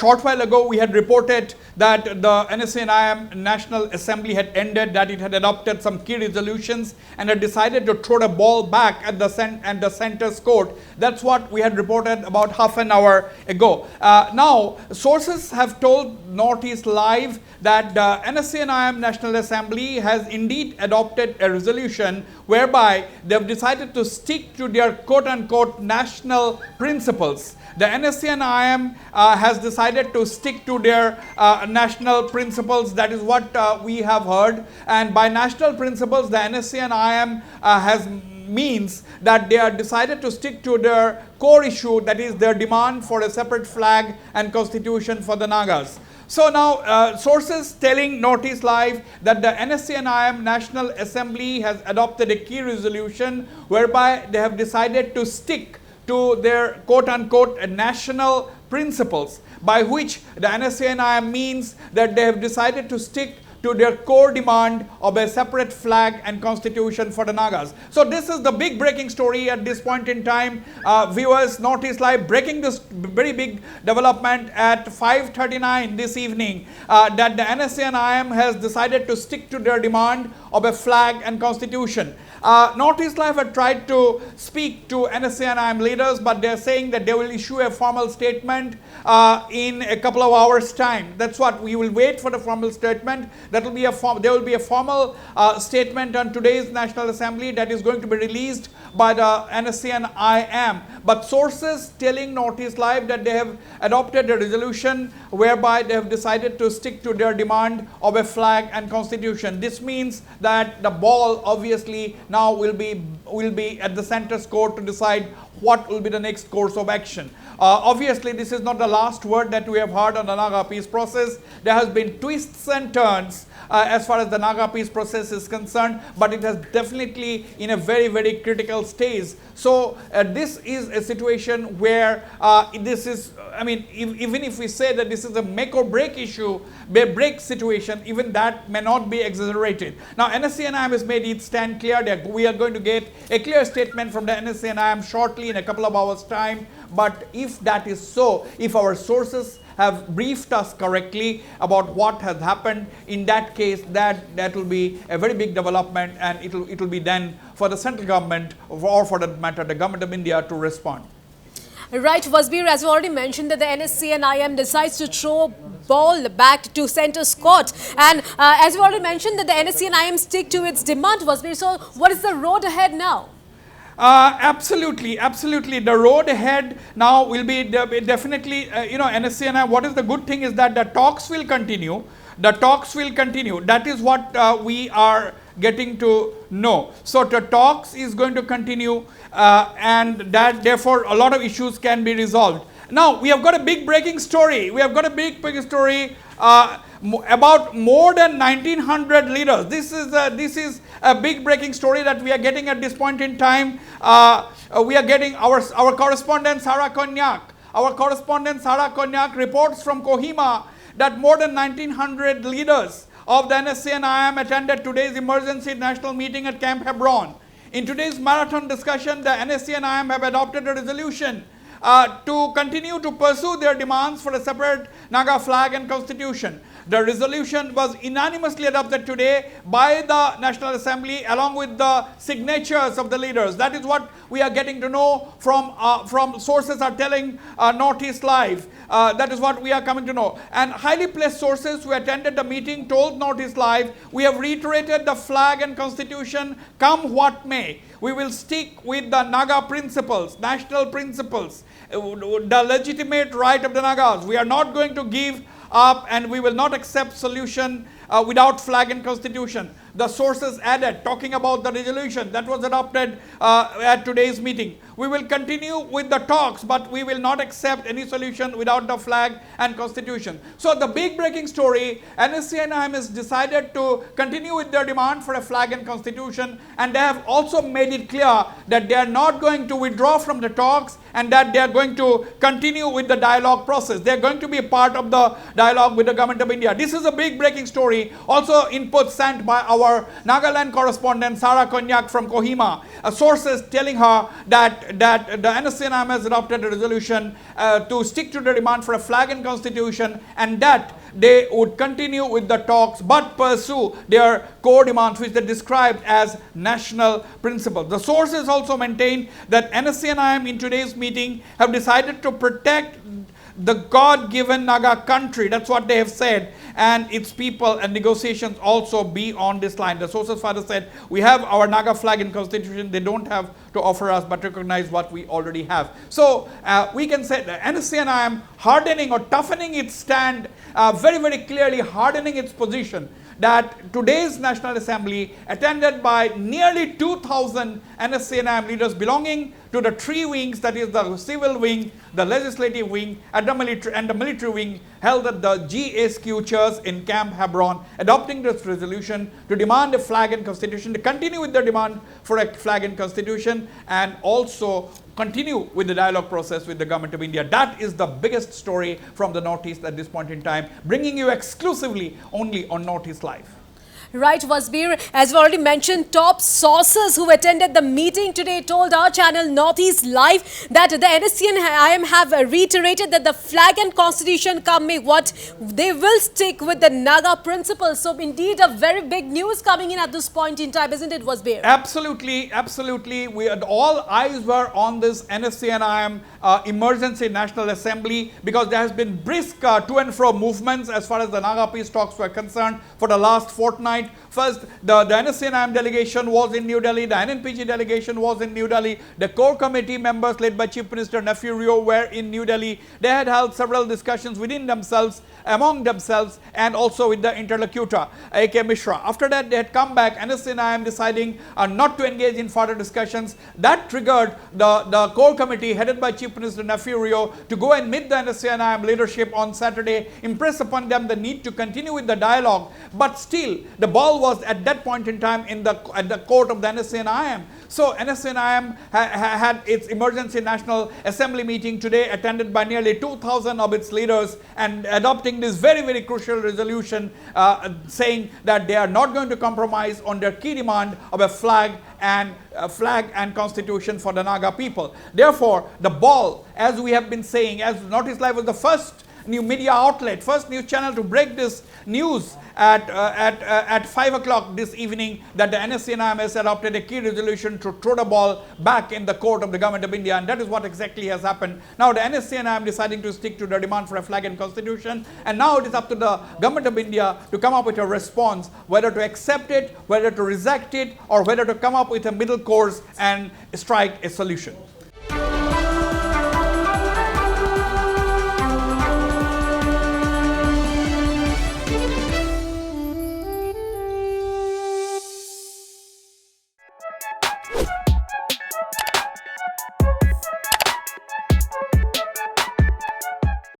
short while ago we had reported that the NSCN-IM National Assembly had ended, that it had adopted some key resolutions and had decided to throw the ball back at the center's court. That's what we had reported about half an hour ago. Now, sources have told Northeast Live that the NSCN-IM National Assembly has indeed adopted a resolution whereby they have decided to stick to their quote-unquote national principles. The NSCN-IM has decided to stick to their national principles. That is what we have heard. And by national principles, the NSCN-IM means that they are decided to stick to their core issue, that is their demand for a separate flag and constitution for the Nagas. So now sources telling Northeast Live that the NSCN-IM National Assembly has adopted a key resolution whereby they have decided to stick to their quote-unquote national principles, by which the NSCN-IM means that they have decided to stick to their core demand of a separate flag and constitution for the Nagas. So this is the big breaking story at this point in time. Viewers, Northeast Live breaking this very big development at 5:39 this evening, that the NSCN-IM has decided to stick to their demand of a flag and constitution. Northeast Live had tried to speak to NSCN-IM leaders, but they are saying that they will issue a formal statement in a couple of hours' time. That's what we will wait for, the formal statement. That will be there will be a formal statement on today's National Assembly that is going to be released by the NSCN-IM. But sources telling Northeast Live that they have adopted a resolution whereby they have decided to stick to their demand of a flag and constitution. This means that the ball obviously now will be at the center's court to decide what will be the next course of action. Obviously, this is not the last word that we have heard on the Naga peace process. There has been twists and turns as far as the Naga peace process is concerned, but it has definitely in a very, very critical stage. So this is a situation where this is, I mean, even if we say that this is a make or break issue, break situation, even that may not be exaggerated. Now, NSCN-IM has made its stand clear that we are going to get a clear statement from the NSCN-IM shortly in a couple of hours' time. But if that is so, if our sources have briefed us correctly about what has happened, in that case, that will be a very big development, and it will be then for the central government, or for that matter, the government of India, to respond. Right, Wasbir, as you already mentioned, that the NSCN-IM decides to throw ball back to centre's court, and as you already mentioned, that the NSCN-IM stick to its demand, Wasbir. So, what is the road ahead now? Absolutely. The road ahead now will be definitely, NSCN-IM, what is the good thing is that the talks will continue. That is what we are getting to know. So the talks is going to continue, and that therefore a lot of issues can be resolved. Now we have got a big breaking story. About more than 1900 leaders. This is a big breaking story that we are getting at this point in time. We are getting our correspondent Sarah Konyak. Our correspondent Sarah Konyak reports from Kohima that more than 1900 leaders of the NSCN-IM attended today's emergency national meeting at Camp Hebron. In today's marathon discussion, the NSCN-IM have adopted a resolution to continue to pursue their demands for a separate Naga flag and constitution. The resolution was unanimously adopted today by the National Assembly along with the signatures of the leaders. That is what we are getting to know from sources are telling Northeast Live. That is what we are coming to know. And highly placed sources who attended the meeting told Northeast Live, we have reiterated the flag and constitution come what may. We will stick with the Naga principles, national principles, the legitimate right of the Nagas. We are not going to give up, and we will not accept solution without flag and constitution. The sources added, talking about the resolution that was adopted at today's meeting. We will continue with the talks, but we will not accept any solution without the flag and constitution. So the big breaking story, NSCN-IM has decided to continue with their demand for a flag and constitution, and they have also made it clear that they are not going to withdraw from the talks, and that they are going to continue with the dialogue process. They are going to be a part of the dialogue with the government of India. This is a big breaking story. Also input sent by our Nagaland correspondent Sara Konyak from Kohima. Sources telling her that the NSCN-IM has adopted a resolution to stick to the demand for a flag and constitution, and that they would continue with the talks but pursue their core demands, which they described as national principles. The sources also maintain that NSCN-IM in today's meeting have decided to protect the God-given Naga country, that's what they have said, and its people, and negotiations also be on this line. The sources further said, we have our Naga flag and constitution, they don't have to offer us but recognize what we already have. So we can say that NSCN-IM hardening or toughening its stand, very, very clearly hardening its position, that today's National Assembly, attended by nearly 2,000 NSCN-IM leaders belonging to the three wings, that is the civil wing, the legislative wing, and the military wing, held at the GSQ chairs in Camp Hebron, adopting this resolution to demand a flag and constitution, to continue with the demand for a flag and constitution, and also continue with the dialogue process with the government of India. That is the biggest story from the Northeast at this point in time, bringing you exclusively only on Northeast Live. Right, Wasbir, as we already mentioned, top sources who attended the meeting today told our channel Northeast Live that the NSCN-IM have reiterated that the flag and constitution, come may what, they will stick with the Naga principles. So indeed a very big news coming in at this point in time, isn't it, Wasbir? Absolutely, absolutely. We had all eyes were on this NSCN-IM emergency National Assembly, because there has been brisk to and fro movements as far as the Naga peace talks were concerned for the last fortnight. First, the NSCN-IM delegation was in New Delhi, the NNPG delegation was in New Delhi, the core committee members led by Chief Minister Nefurio were in New Delhi. They had held several discussions within themselves, among themselves, and also with the interlocutor, A.K. Mishra. After that, they had come back, NSCN-IM deciding not to engage in further discussions. That triggered the core committee headed by Chief Minister Nefurio to go and meet the NSCN-IM leadership on Saturday, impress upon them the need to continue with the dialogue, but still the ball was at that point in time at the court of the NSCN-IM. So NSCN-IM had its emergency National Assembly meeting today, attended by nearly 2,000 of its leaders, and adopting this very, very crucial resolution saying that they are not going to compromise on their key demand of a flag and constitution for the Naga people. Therefore, the ball, as we have been saying, as Northeast Live was the first new media outlet, first news channel to break this news at 5 o'clock this evening, that the NSCN-IM has adopted a key resolution to throw the ball back in the court of the government of India, and that is what exactly has happened. Now the NSCN-IM deciding to stick to the demand for a flag and constitution, and now it is up to the government of India to come up with a response, whether to accept it, whether to reject it, or whether to come up with a middle course and strike a solution.